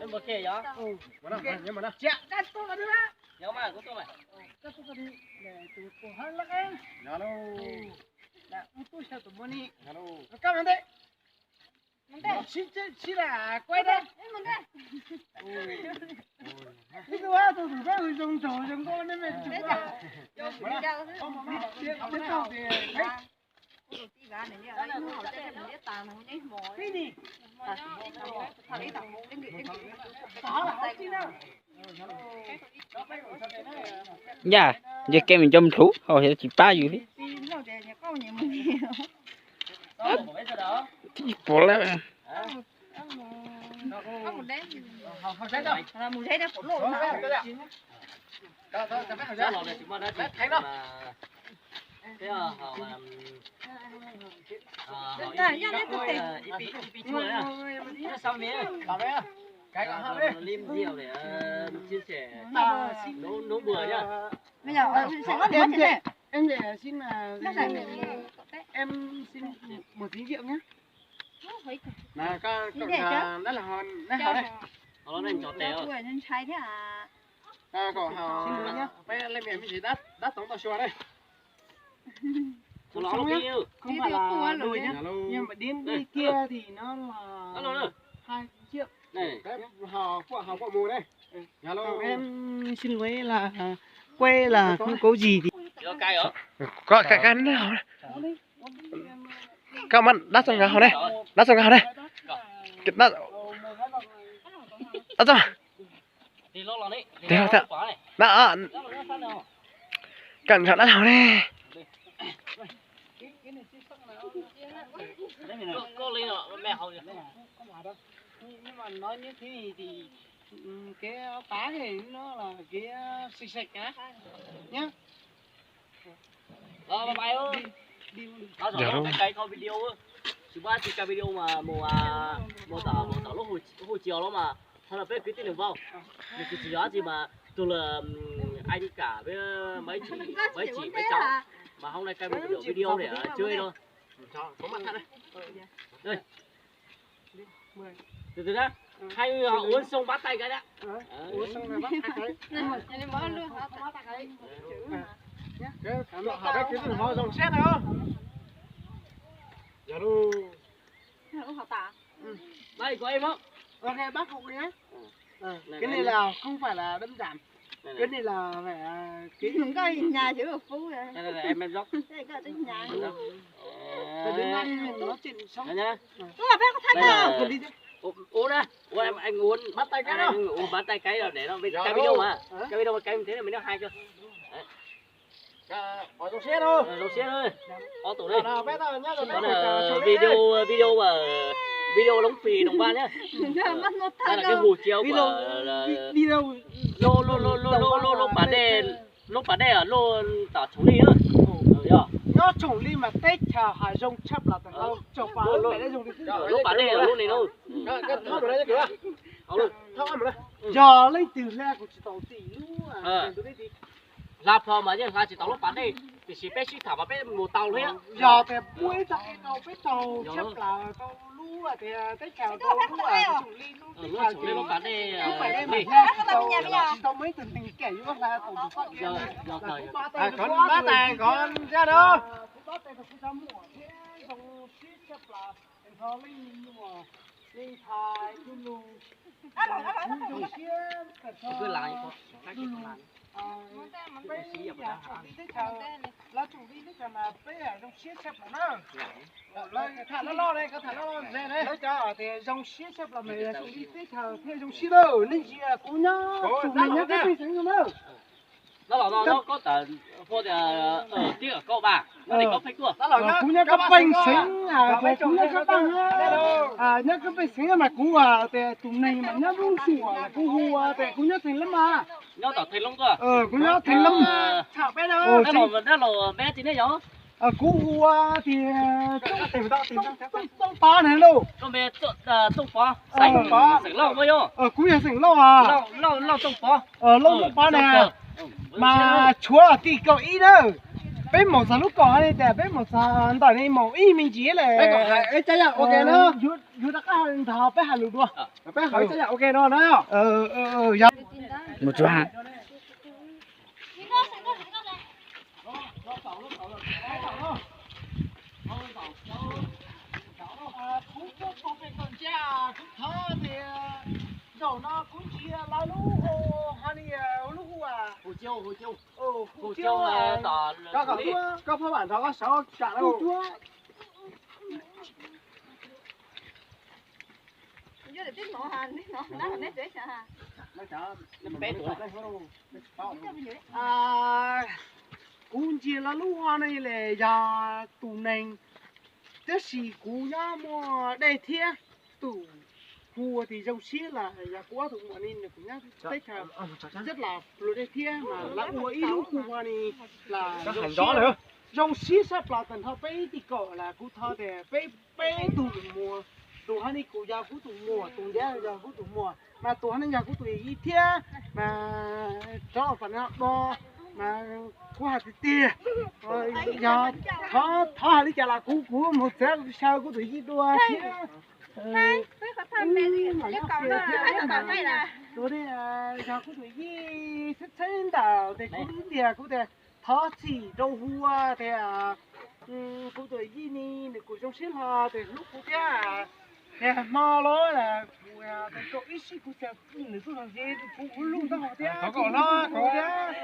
Em một kể nhá. Mà nào, nhưng mà nào. Nhớ mà có tôi mày. Alo. Alo. Cảm ơn đấy. Xin là quay đây. Cái thứ ba tôi phải dùng chỗ dùng con đấy mà. Cái gì? Dạ, giờ kem mình cho mình thú, hồi chỉ ba gì thế? Bỏ lại. Ra lò này chúng ta đã thấy đâu. Thế à, họ IP chua đấy à? Sao mía? Làm đấy à? Cái cả hai đi. Lim rượu để chia sẻ nấu bữa nhá. Bây giờ em để xin là em xin một tí rượu nhé. Mà có đó là hòn đấy hòn đây. Nó lên chó téo. Cậu hòn bây lên miệng mình chỉ đắt tổng tao xua đây. Nó nó kêu. Không phải là đùi nhá. Nhưng mà đến đi kia thì nó là 2 triệu. Này, Họ quả mù đây. Alo. Em xin lỗi là quê là không có gì thì có cay hả? Có cái nào đây. Các bạn đắt xong gạo đây. Đắt xong gạo đây. Đắt. Đắt xong. Thì lo lắng đi. Thế thôi. Đã. Cẩn thận đắt hảo đây. Có lên rồi, mẹ hầu nhưng mà nói như thế này thì cái tá này nó là cái sạch sạch á nhá. Bà bay ơi. Đó rồi cái coi video á. Chúng ta chỉ cái video mà một tờ lúc hồi chiều đó mà thật là biết cái tin được không? Mình chỉ nói gì mà tôi là anh cả với mấy cháu mà hôm nay cái một video để chơi thôi. Có mặt đây. Đây. Từ từ đã. Hai họ uống xong bắt tay cái đã. Uống xong rồi bắt tay cái. Họ biết cái gì họ dòng xét đấy không? Dạ đâu. Đây có em không? Ok bác phụ nhé. Cái này là không phải là đơn giản. Cái này là phải cái có nhà chữ một phú rồi. Đây em dốc. Đây có tính nhà. Từ đến nay mình nói chuyện xong. Đây nhá. Nó là phép có thanh không? Uống đây. Uống anh uống bắt tay cái đâu. Uống bắt tay cái rồi để nó cái video mà. Cái video mà cái thế là mình nó hay chưa? Ở trong xe thôi. Đầu xe thôi. Có tủ đây. Nào bé tao nhá rồi. Còn video mà video đóng phì đồng ba nhá. Bắt một Đây thằng là cái hủ tiếu của Video lô bán đề ở lô tỏ chống ly nữa. nó trồng ly mà tết chờ hải rong chấp là tao trồng vào lúc này dùng đi. Lô bán đề ở lô này đâu. Cái thao vào đây kìa.เอาเลย Thao ăn vào đây. Giờ lấy từ ra của chị tàu tỷ luôn à. là phò mà nhá chỉ tàu lúc bán đây thì chỉ bé chỉ thả vào bé một tàu thôi á. Giờ thì buổi tại tàu chấp là tàu lú à thì tết chờ tàu lú à trồng ly lú Ở lúc chống ly lúc bán đây không phải đây mà tàu mấy từng tình kể như là tàu phát giờ thời Còn ba tài còn ra đâu. ba tay cũng ra mua thế dòng ship chấp là nó linh nhưng mà linh thái lu cứ lại có lá chủ đi nước mà bé ở trong xiết xếp nó thả nó lo đây có thả nó ra đây lấy cho thì trong xiết xếp là mày chủ đi tết thờ theo trong xiết đâu nên gì à cũng nhá chủ này nhá cái gì không đâu nó bảo nó có tờ phô ở kia ở câu bà nó có phách cua nó là cũng nhá cái bánh xính à về cũng nhá cái bánh à nhá cái bánh xính mà cũng à thì tụi này mà nhá luôn sủa là cũng hùa thì cũng nhá thành lắm mà nhau tỏ thành long cơ cũng nhớ thành lâm chả bé đâu đó là bé thì nó giống cú hùa thì tìm tông phá này đâu con bé tông phá sành lâu mới vô cú nhà sành lâu à lâu tông phá lâu tông phá này mà chúa thì cậu ý đâu bên một giờ lúc còn này để bên một giờ đợi này một ý mình chỉ là cái trái nhà ok nó dù đã có thọ bé hà lụt luôn bé hỏi trái nhà ok nó đó dạ một chỗ hả dầu nó cũng chỉ là lú hay là lú hồ chiêu hồ chiêu là tỏ có phải bản đó có sáu trả đâu Chứ để tiếp nọ hà, tiếp nọ, nó là nét dễ sợ hà. bé tuổi cũng chỉ là lú hoa này là giờ tụ nền thế gì cũng nhá mà đây thế tụ cua thì dâu xí là nhà quá tụ mà nên cũng nhá tết rất là lúa đây thế mà lá cua ít lú cua này là dâu xí sắp là tận thọ bé thì cỏ là cú thọ để bé tụ mùa tụ hắn đi cú già cú tụ mùa tụ già cú tụ mùa mà tụ hắn nhà cú tụ ít thế mà cho phần đó mà cú hạt tía rồi giờ thọ đi chả là cú một sáng sau cú tụ ít đua thế Cái khó khăn này thì cái cầu đó là cái cầu này là rồi đây giờ cú tụ ít rất chân đào để cú đi cú để thọ chỉ đâu hua thì cú tụ ít đi để cú trong xí hoa thì lúc cú thế mà lo là cú ít xí cú sẽ người tu làm gì cú luôn đó thế có nó có thế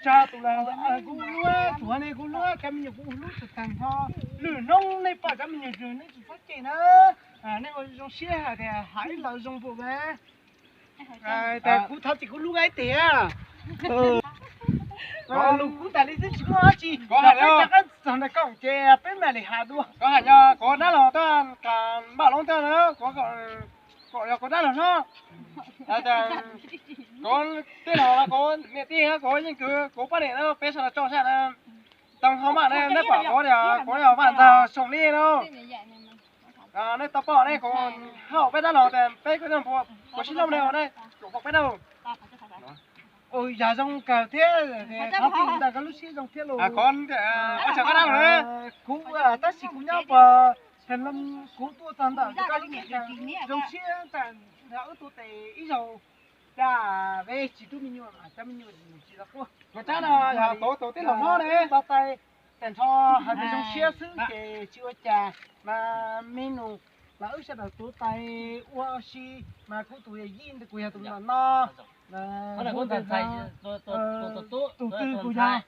cha tụi là cú lúa tụi này cú lúa cái mình cú lúa từ thành ho lửa nông này phải cái mình rửa này chỉ phát triển nữa này còn dùng xe hả thì hãy là dùng phụ bé tại cú thật thì cú lúa cái tía lúc cú tại đây chỉ có gì có hả đâu chắc thằng này cổng chè bên mẹ này hả đua có hả nhá có đá lò ta cả bảo lông ta nữa có đá lò nó con tên là con mẹ tiên có những cái có phát hiện nó bé sao cho xe là tầng không bạn này nó bảo có điều bạn giờ sống đi đâu nó tập bỏ đây còn hậu bé đã lò thì bé cái thằng phụ có xin lông này đây có học bé đâu ôi giờ trong cả thế tháo thì là cái lúc xí trong thế luôn con ở chẳng có đâu nữa cũng tất chỉ cũng nhau và thành lâm cũng tua toàn tạo cái lúc trong xí tại đỡ tua tệ ít dầu ra về chỉ tụi mình mà cho mình chỉ là cô mà chắc là tổ tiết lòng nó đấy bao tay tiền cho hai bên trong xí xứ thì chưa trà mà menu là ước sẽ được tụi tay ua xí mà cũng tụi yin thì tụi là no nó là con thai tôi tuần thai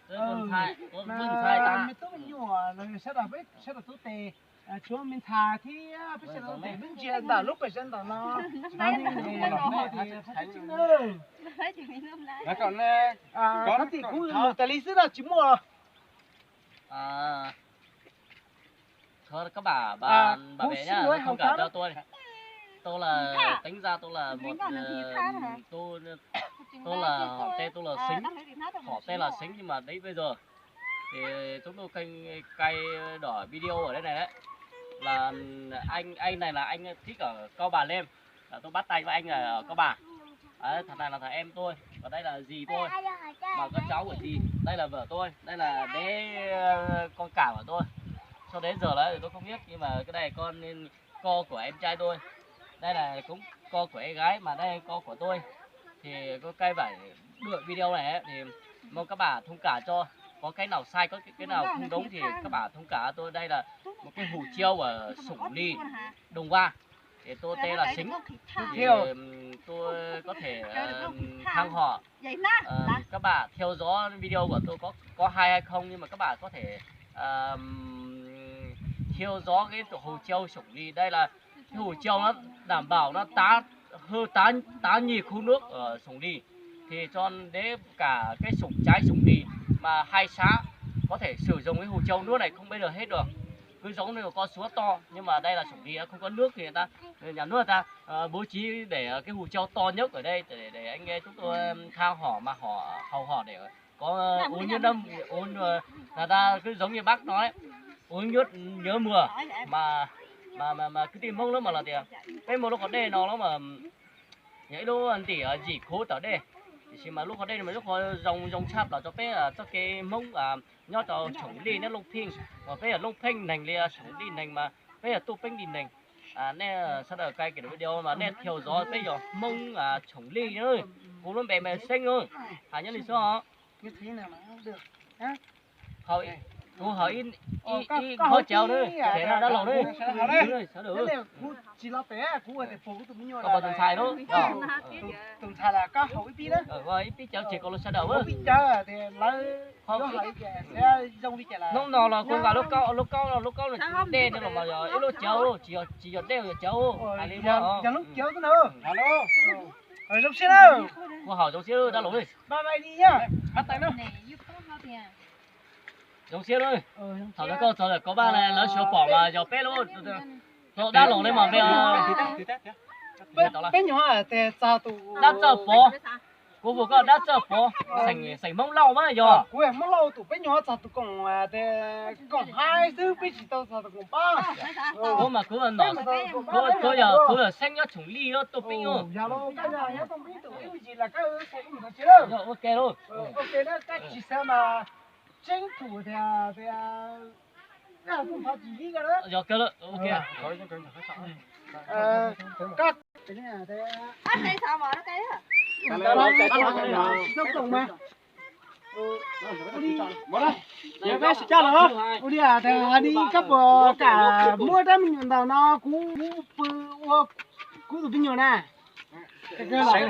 mình tôi mình nhỏ rồi sẽ là tôi tệ chúa mình thà thì bây giờ để bên kia đã lúc bây giờ đã nó thì phải chịu nữa Thấy chị mình hôm nay. còn có thì cũng một tài lý rất là chỉ mua thôi các bà bé nhá không cả cho tôi là tính ra tôi là một tôi là họ tên tôi là Sính, họ tên là Sính, nhưng mà đấy bây giờ thì chúng tôi cay đỏ video ở đây này đấy là anh này là anh thích ở Cao Bà Lêm, là tôi bắt tay với anh ở Cao Bà. Đấy, thằng này là thằng em tôi, và đây là dì tôi, mà con cháu của dì, đây là vợ tôi, đây là bé con cả của tôi. Cho đến giờ đấy thì tôi không biết, nhưng mà cái này con của em trai tôi, đây là cũng con của em gái, mà đây con của tôi. Thì có cây phải được video này ấy, thì mong các bà thông cảm cho, có cái nào sai, có cái nào không đúng thì các bà thông cảm tôi. Đây là một cái hủ tiếu ở Sủng Ly, Đồng Va, thì tôi tên là Sính, thì tôi có thể thăng họ. Các bà theo dõi video của tôi có hay hay không, nhưng mà các bà có thể theo dõi cái hủ tiếu Sủng Ly. Đây là cái hủ tiếu nó đảm bảo nó tá nhì khu nước ở Sủng Ly, thì cho đến cả cái trái Sủng Ly mà hai xã có thể sử dụng cái hủ tiếu nước này không bây giờ hết được. cứ giống như con suối to nhưng mà đây là sủng ly không có nước thì nhà nước người ta bố trí để cái hồ treo to nhất ở đây để anh nghe chúng tôi khao hỏi mà hầu hỏi để có uống nước đâm uống người ta cứ giống như bác nói uống nước nhớ mùa mà cứ tìm mông lắm mà là tiền cái một lúc có đây nó mà nhảy đô anh tỉ gì cố tới đây thì mà lúc ở đây mà lúc họ dòng chạp là cho bé cho cái mông nhớ cho chủng đi nó lông phinh và bé là lông phinh nành lia chủng đi nành mà bé là tu phinh đi nành nè sau đó cái video mà nè theo gió bé giờ mông chủng ly nữa cũng nó bé xinh luôn nhân thì sao như thế nào mà được hả hỏi cô hỏi khó treo nữa thế là đã lâu đấy sao được chỉ là bé cú ở thành phố tụi mình có bao tuần xài đó tuần xài là có hậu ít đó rồi ít cháu chỉ có lúc sao đâu á ít cháu thì lấy không sẽ dùng đi chả là nó là con gà lúc cao là đen nên là mà giờ lúc cháu chỉ giờ đeo giờ cháu giờ lúc cháu cái nữa alo ở trong xe đâu cô hỏi trong xe đã lâu rồi bye bye đi nhá bắt tay đâu trong xe thôi thằng nó có ba này nó sửa bỏ mà giờ bé luôn nó đã lâu đấy mà bé nhỏ à thì sao tụ đã chờ bỏ cô vừa có đã chờ bỏ sành mông lau mà giờ cô em mông lau tụ bé nhỏ sao tụ còn còn hai thứ bé chỉ tao sao tụ còn ba cô mà cô nó cô giờ xanh nhá chủng ly nó tụt pin luôn giờ nó cái nhà nhá không biết tụ cái gì là cái sẽ cũng được chứ đâu rồi ok luôn ok đó cái chỉ sao mà tranh thủ thì cũng phải chỉ cái đó rồi cơ rồi ok các cái này thì anh đây sao mà nó cái á nó cộng mà giờ bé sẽ cho nó đi thì đi cấp cả mua ra mình đào nó cú tụi mình nhiều nè cái này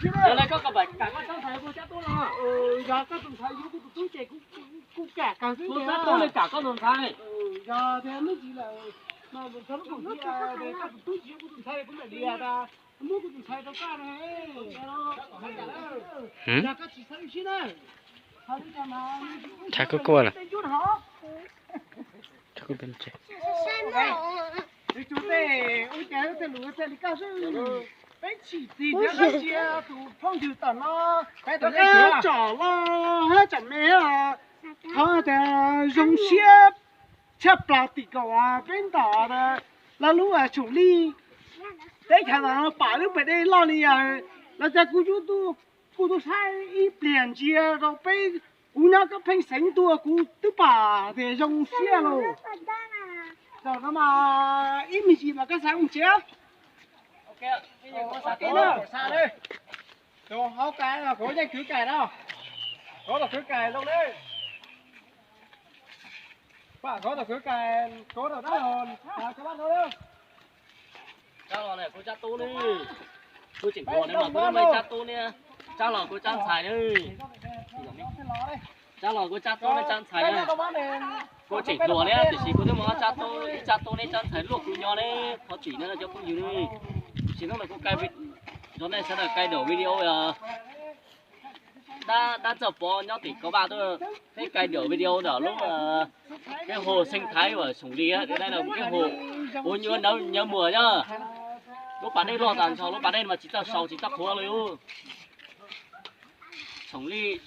giờ này có cả bảy cả con cháu thầy cô cháu tôi là giờ các tụi thầy vô tụi trẻ cũng cả cái thứ cô cháu tôi lên cả con đường thầy giờ thì nó chỉ là mà mình thấy cũng chỉ là để các tụi trẻ của tụi thầy cũng là đi ra mua của tụi thầy đâu cả này giờ các chị thấy gì đây chắc có cô là chắc có bên trên chú tê ôi trời tê lúa tê đi cao sư bé chỉ thì nó chia tụ phong trừ tận nó cái chỏ lo hết chẳng mẹ họ thì dùng xe chép là tỉ cầu bên tỏ là lũ chủ ly đấy thằng nó bảo lúc về đây lo đi là cho cô chú sai ít liền chia rồi bé cú nhá cái phanh sánh tua cú tức bà thì dùng xe rồi rồi nó mà ít mình gì mà cái sáng không chết ok nữa xa đi đồ háo cái là có danh cứ cài đâu có là cứ cài luôn đi bà có là cứ cài có là đó hồn các bạn thôi cháu lò này cô cháu tôi đi cô chỉnh đồ này mà cô mấy cháu tôi nè cháu lò cô cháu xài đi cháu lò cô cháu tôi này cháu xài đi cô chỉnh đồ này thì chỉ có cái món cháu tôi này cháu xài luộc nhau đấy có chỉ nữa là cho cô nhiều đi chỉ nó là cô cài vịt nó này sẽ là cài đổ video đã chụp bò nhau thì có ba thôi cái cài đổ video đó lúc mà cái hồ sinh thái của sủng ly á đây là cái hồ ô nhiêu đâu nhớ mùa nhá lúc bán đây lo tàn sau lúc bán đây mà chỉ ta sau chỉ ta khô luôn sủng ly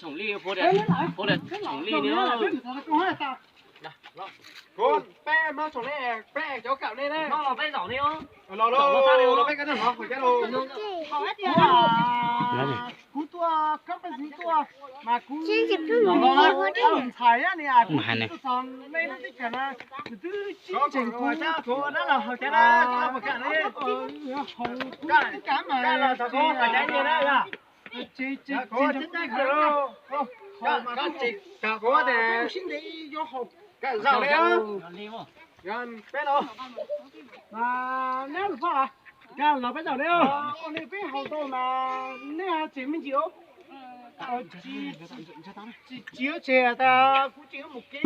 phố đẹp sủng ly nữa con bé nó chồng này bé cháu cạo đây đấy nó là bé giỏ đi không nó bé cái thằng nó phải cái đồ cú tua cấp cái gì tua mà cú nó thái á này còn đây nó thích cả là cứ chỉnh cú cô đó là hồi cái đó không phải cả đấy cả mà là có phải cái gì đấy à chị cô chết đấy rồi các chị cả cô để xin đi vô hộp cái dạo đấy á gần bé đâu mà nếu được phải cái là bé dạo đấy á con đi bé hậu tôi mà nếu chỉ mình chịu chỉ chè ta cũng chỉ một cái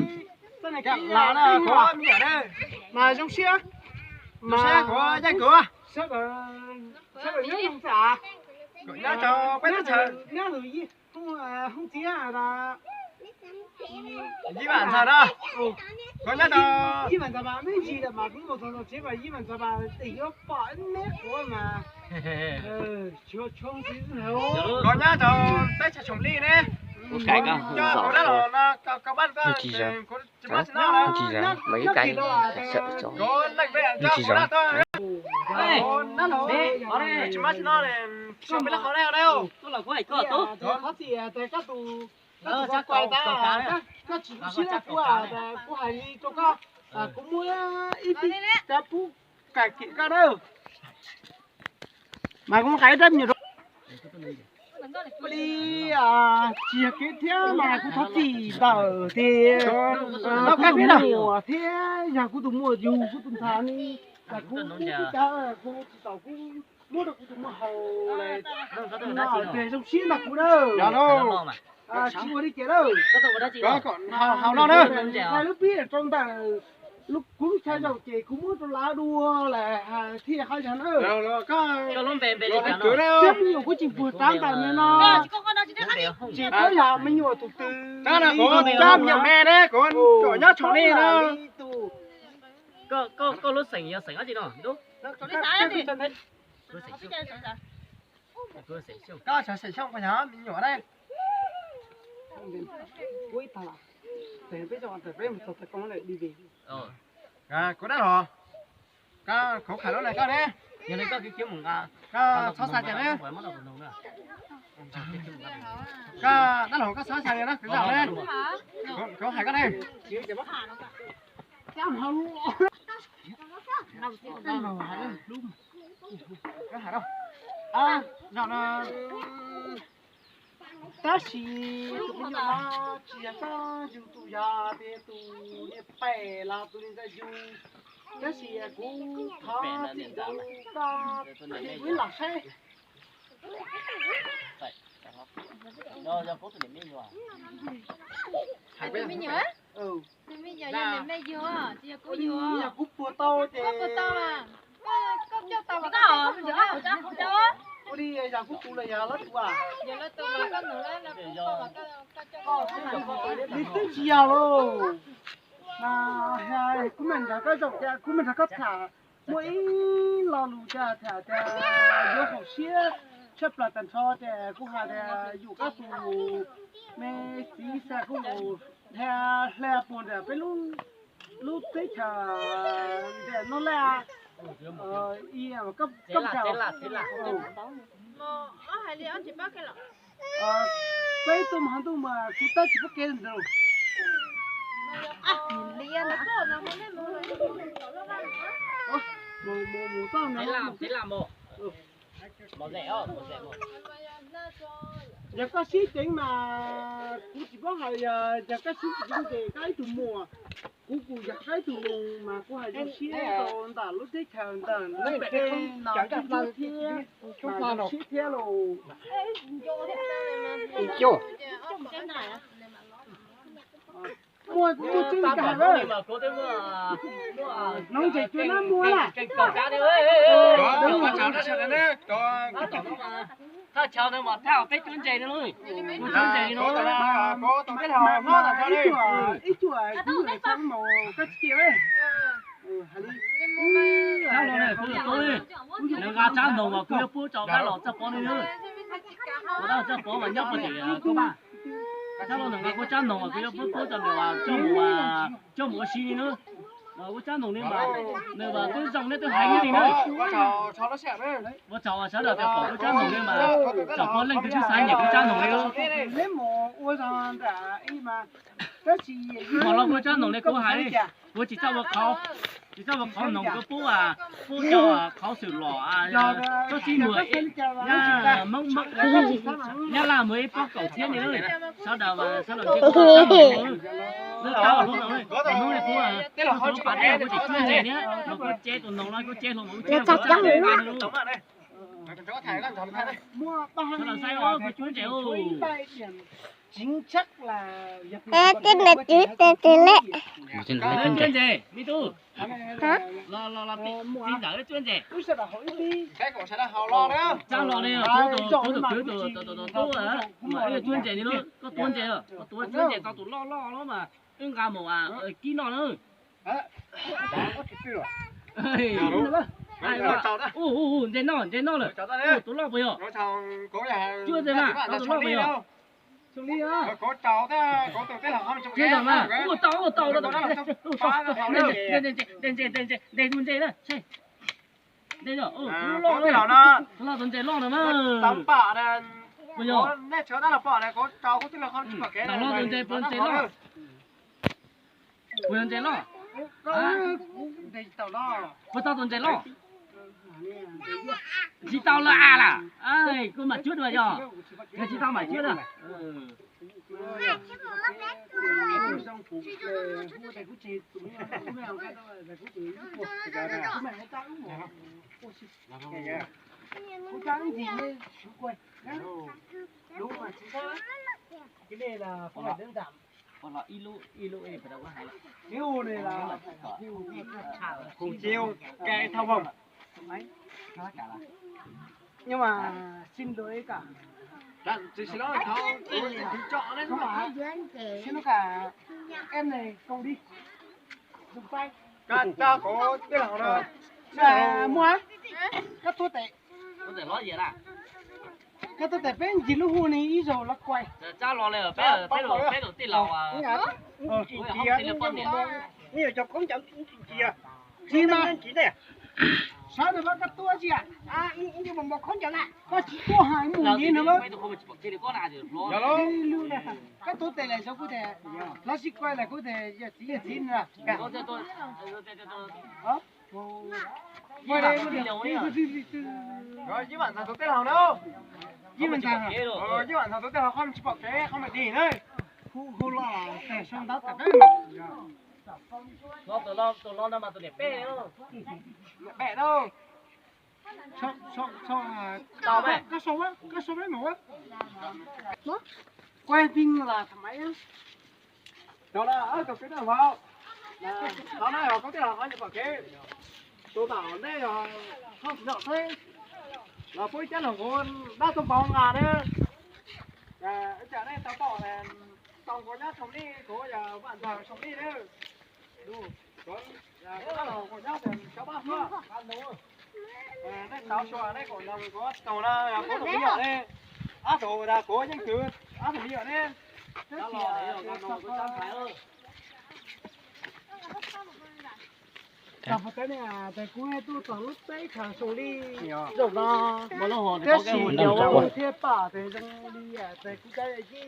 cái này cái là có miệng đây mà trong xe mà có danh cửa sẽ ở nhớ không trả nhớ cho bé nó chờ nhớ rồi gì không chỉ là 2万咋的？có nhá đó. 1万3没几的嘛，跟我说这个1万3得要8没货嘛。穷死了。có nhá đó, tới chả chồng ly nè. cái cả Có đó là có bắt ra. Chỉ ra. Chỉ bắt nó Chỉ ra mấy cái sợ chó. có lạnh về ăn Chỉ ra. nó nó chỉ bắt nó là không biết là khó nào đâu. tôi là có ai có tốt Có thì tại các tù chắc quay ta các chỉ là của hải ly cho các cũng mua ít ta phụ cải thiện các đâu mà cũng cái rất nhiều đi chỉ cái thế mà cũng có gì tờ thì nó cái biết đâu thế nhà cũng tụi mua dù cũng tụi thằng đi cũng cũng tàu cũng mua được cũng mua hầu này nó về trong xí mặt cũng đâu đâu chỉ có đi kia đâu có còn hầu nó nữa hai lúc biết trong ta lúc cũng thay đầu chị cũng muốn cho lá đua là thi hai thằng nữa rồi cho luôn về về đi cả tiếp nhiều của chị vừa tám tờ nên nó chỉ có là mình nhiều tụt từ đó là có trăm nhiều mẹ đấy con chỗ nhá chỗ này nó có lúc sành giờ sành gì đó đúng có sẽ sành xong phải nhá mình nhỏ đây cuối ta để bây giờ phải về một số con lại đi về có đó rồi có khổ khả nó này có đấy giờ này có cái kiếm một có sáu sai đấy có đó là có sáu sai đó cứ dạo đấy có hai cái này cái hông có hai đâu dạo nó ta chỉ cũng nó chỉ có dùng tụ gia để tụ để bè là tụ nên ra dùng ta chỉ cũng tháo thì cũng ta với là xe giờ có tụi mình nhiều hai Tụi mình nhớ. Tụi mình nhớ nhà mình đây vừa, chỉ có vừa. nhà cúp bùa to thì Có to à. Có cho tao mà có mình nhớ, không cho. có đi nhà cúp tụ là nhà lót quả Giờ nó tụi mà có nữa là có cho. đi tới chiều luôn mà cũng mình đã có dọc ra cũng mình đã có thả mỗi lò lù cha thả vô học xía chấp là tần cho thì cũng hà thì dù các tù mẹ xí xa cũng ngủ theo lẹ buồn để với lúc tới chờ để nó là y mà cấp chào thế là Mà hay đi ăn chỉ bắt cái lọ. cái tôm hàng tôm mà chúng ta chỉ có cái rồi Đi ăn à? mù tao nó thế là một rẻ không một rẻ một giờ có xí tính mà cũng chỉ có hay giờ có xí tính về cái tụi mùa cũng giờ cái tụi mùa mà cũng hay dùng xí rồi ta lúc đấy chờ ta lúc đấy nào cho ta mà xí thế rồi Chưa. mua trứng cả rồi nông chỉ cho nó mua là cái cầu cá đi ơi đúng rồi cháu nó sẽ đến cóถ้าชาวนามาถ้าเอาไปจุนใจนะเลยจุนใจเนาะ có tao cái hòm nó là cho đây ít chuột cứ là xong màu cái kia ấy cháo nó này cứ tôi nếu gà cháo nồng mà cứ bố cho gà lọt cho con đi nữa mà đâu cho bố mà nhóc mà chỉ có ba cháo nó nồng có cháo nồng mà cứ bố cho người vào cho mùa xí nữa có cháo nồng nên mà nếu mà tôi dòng nên tôi hành cái gì nữa cho nó sẽ đấy我找啊，找到条狗家农的嘛，找过那个去三年个家农的咯。 lấy mồ ôi rằng đã ý mà cái gì好了，我家农的狗还，我只找我考，只找我考农个补啊，补教啊，考水落啊，做几枚，呀，呀那枚包狗天的嘞，找到嘛，找到这个家农的，那搞好了嘞，农的补啊，我把那个我只专业的，我接到农了，我接到农接到农。cho thải con thầm thải đây mua ba Nó là sai hàng đó, phải chuối chèo. chính chắc là tên là chữ tên lệ. Trên Nó lấy là chân chuyên chạy. gì? Mi tu. Hả? Lo tin giả chuyên gì? tôi sẽ là hỏi đi cái của sẽ là họ lo đó Cha lo đi, cố tổ à. Mà cái chuyên gì đi nữa, có tuôn gì à? Có tuôn chuyên gì, có tổ lo nó mà. Ứng cả một à, kỹ nó nữa. Ai đó. Trên nó rồi. Tổ lo bây giờ. nó chồng cố nhà Chưa thế mà, tao tổ lo bây giờ. xử lý á có cháu ta có từ cái là không Chưa rồi mà. Tao đó. Đây tuôn gì đó. Đây rồi. Lo rồi. Lo tuôn gì lo rồi mà. tắm bạ là Bây giờ. nét chớ đã là bạ này có cháu có tức là không chịu cái này Lo tuôn gì lo. Tuôn gì lo. đây tao lo Có tao tuôn gì lo. Chỉ tao là à là. Ai, cứ mà trước rồi giờ. Cái chỉ tao mà trước à. trong phủ mua thầy cũng chỉ tụi mình mèo cái đó là cũng chỉ cái mẹ tao cũng ngủ cô cháu gì nữa quay đúng mà chính xác cái này là không phải đơn giản Còn là ilu ấy phải đâu có hay. hiu này là cùng chiêu cái thao vòng nhưng mà xin lỗi cả xin lỗi thao chọn đấy không phải xin lỗi cả em này không đi dùng tay cha có cái nào đó là mua các thuốc tệ Có thể nói gì à? các thuốc tệ bên gì lúc hôm nay ít rồi lắc quay Cha lo này ở bé đồ tin lầu à. chị nhiều chọc không chậm chị à chị mà chị này sao được bắt tua chị à nhưng mà một con chậm lại có chỉ có hai mùng gì nữa đó Mấy tôi không chụp cái con nào thì lo. dạ đó các thuốc tệ này sao có thể nó xịt quay lại có thể giờ chỉ là cả Tôi. hả ngoài đây có rồi chứ bạn thằng thuốc tệ nào đâu chứ bạn thằng chứ bạn thằng thuốc tệ nào không chỉ bảo cái không phải gì nữa khu lo để xong đó cả đấy Tôi lo nó mà tôi để bé nữa. mẹ đâu tao mẹ có số mấy mẫu á quen tin là thằng máy á đó là ở cặp cái nào vào đó này họ có cái nào họ nhập vào cái tôi bảo đây là không sợ thế là phối chất là con đã tôm bò ngà đấy chả đây tao bỏ là tao có nhát sống đi có giờ bạn thằng sống đi đấy đủ có cái đó là có nhát thì cháu bác nữa ăn đúng đây tao cho đây còn làm có tàu là có thằng nhỏ đây tàu là có những thứ thằng nhỏ đây Cha lo đấy rồi, con nó có trái ơi. tao phải cái này à tại cuối tôi toàn lúc đấy thằng sống đi rồi Mà nó hồn thì cái có cái gì hồn nhiều nhiều. thế bà thì trong đi à tại cũng cái gì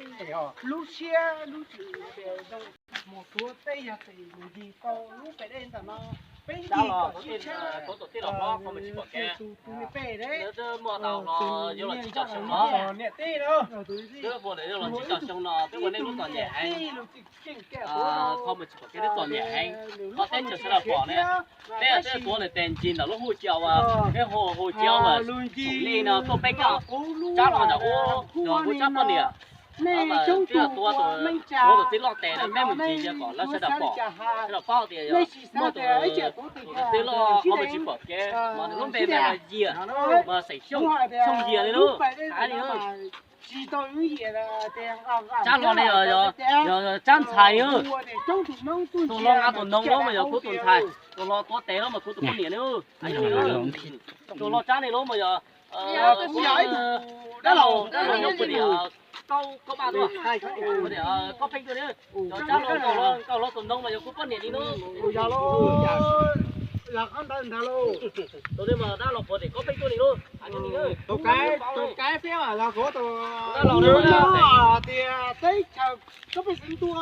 lúc xe lúc chỉ để trong một số tây à thì gì tao lúc phải đến tao nó bên gì Cha lo có có tin xe có tổ tiên lo không mình chụp cái. tụi mày đấy Nếu chứ mua tàu nó vô là chỉ chọn xong nó. nè tí nữa Chứ bộ đấy là chỉ chọn xong nó cái vấn đề lúc toàn nhẹ hay. Không mình chụp cái lúc toàn nhẹ hay. Có tên chỉ sẽ là bỏ này. Đây làตัวnày tiền chín là lúc hồ chiều à. Cái hồ chiều mà thủ ly nó có bánh à. Chắc là ô rồi chắc con nè. Mà trong cái tua tổ tiên lo tiền là mấy mình chỉ cho còn nó sẽ đập bỏ. Sẽ đập bao tiền rồi. Mua tổ tiên lo không mình chỉ bỏ cái mà lúc về là gì à. Mà xảy sông gì đấy nữa. Cái gì nữa. chỉ tôi những gì là tiền Chắc lo này rồi chăn xài nữa. trong thủ nông Tôi lo ăn tồn nông đó mà giờ cố tồn xài. Tôi lo có té đó mà cố tồn con nè nữa. Anh nữa. Tôi lo chăn này đó mà giờ đó là nhóc của địa có ba thôi à của địa có phanh thôi nữa rồi chắc lo tồn nông mà giờ cố con nè đi nữa là con đơn thà lô tôi đi mà đã lọc của để có phanh thôi đi nữa anh đi nữa tôi cái phía là của tôi đã lọc nữa nó thì tới chờ có phải sinh tôi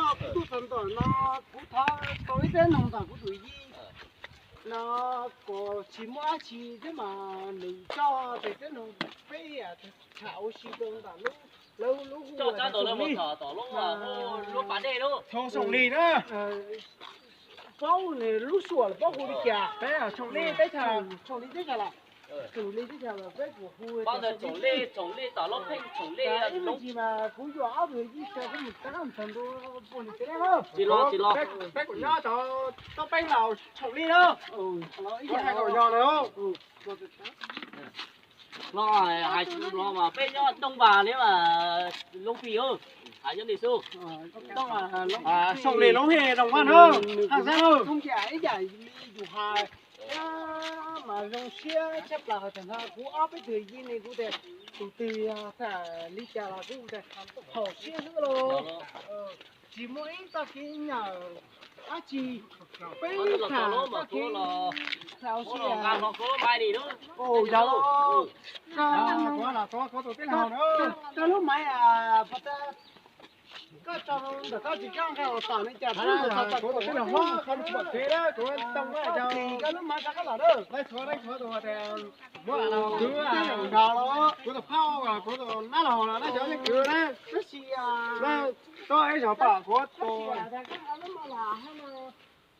phần tuổi nó cũng thao tôi đến nông sản của tuổi gì nó có chỉ mua chỉ thế mà mình cho thì cái nông bây à thảo xí đơn là lúc cho cha tôi là một thở lúc bán đây đâu cho sống đi nữa bao này lúc sủa là bao hồ đi kìa đấy là sống đi đấy thằng sống đi đấy là chủ lý cái là vết của khu bao giờ chống lê tỏ lốc thanh chống lê cái lốc gì mà cũng gió áo rồi chứ sao có một cái làm thành đồ buồn thế đấy không chỉ lo vết của nhỏ cho bay nào chủ lý đâu có hai cậu nhỏ nữa không lo hai lo mà bên nhá đông vào nếu mà lông phì hơn hãy cho đi suต้องส่งเลยน้องเฮน้องวันเฮ้อทางซ้ายเฮ้อต้องจ่ายจ่ายอยู่หายมาลงเชียเช็บลาแต่ถ้ากูเอาไปถือยี่นี่กูแต่กูตีแต่ลิจาลากูแต่หอเชียซื้อโลchỉ mỗi ta cái nhà á chỉ bây nó thả là mà ta cái cố là sao cố xí là nó cố mai đi nữa ồ dạ lo có tổ tiên nào nữa cái lúc máy bắt có cho nó có chỉ cho cái tàu này chả thấy có tổ tiên nào hoa không bật thế đó có trong cái cho cái lúc máy cái là đó lấy số đồ thì bữa nào cứ nào đó có tổ phao có tổ nát lò là nó cho cái cửa đấy nó xì nó tôi cho bà có tổ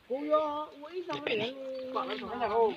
cô yo uống xong rồi bạn nó nói là không